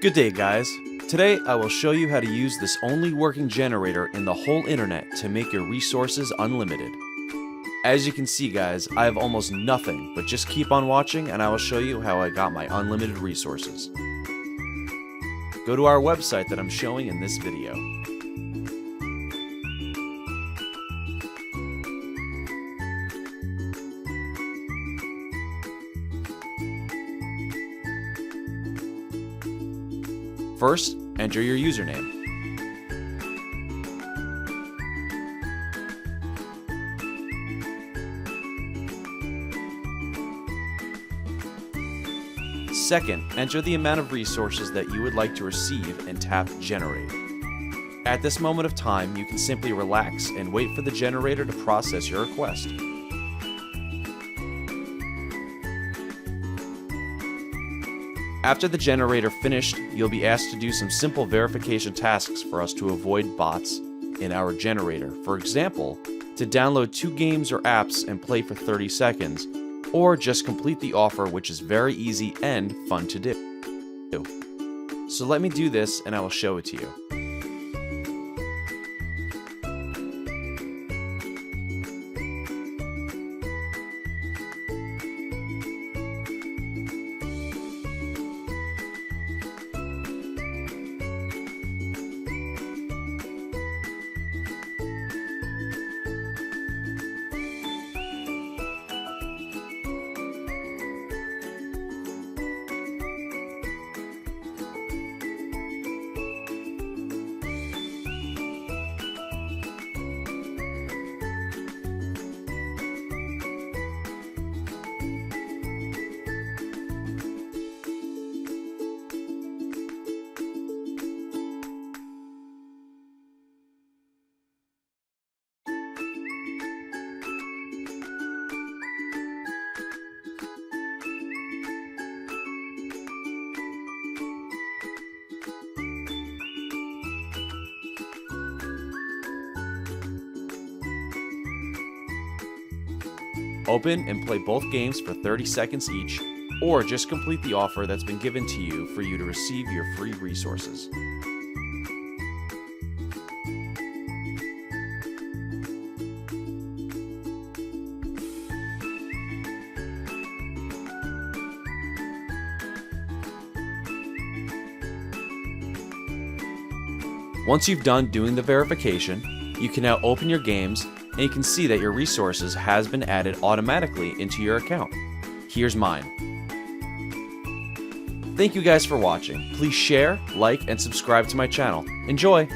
Good day, guys. Today I will show you how to use this only working generator in the whole internet to make your resources unlimited. As you can see, guys, I have almost nothing, but just keep on watching and I will show you how I got my unlimited resources. Go to our website that I'm showing in this video. First, enter your username. Second, enter the amount of resources that you would like to receive and tap Generate. At this moment of time, you can simply relax and wait for the generator to process your request. After the generator finished, you'll be asked to do some simple verification tasks for us to avoid bots in our generator. For example, to download 2 games or apps and play for 30 seconds, or just complete the offer, which is very easy and fun to do. So let me do this and I will show it to you. Open and play both games for 30 seconds each, or just complete the offer that's been given to you for you to receive your free resources. Once you've done doing the verification, you can now open your games and you can see that your resources has been added automatically into your account. Here's mine. Thank you guys for watching. Please share, like, and subscribe to my channel. Enjoy!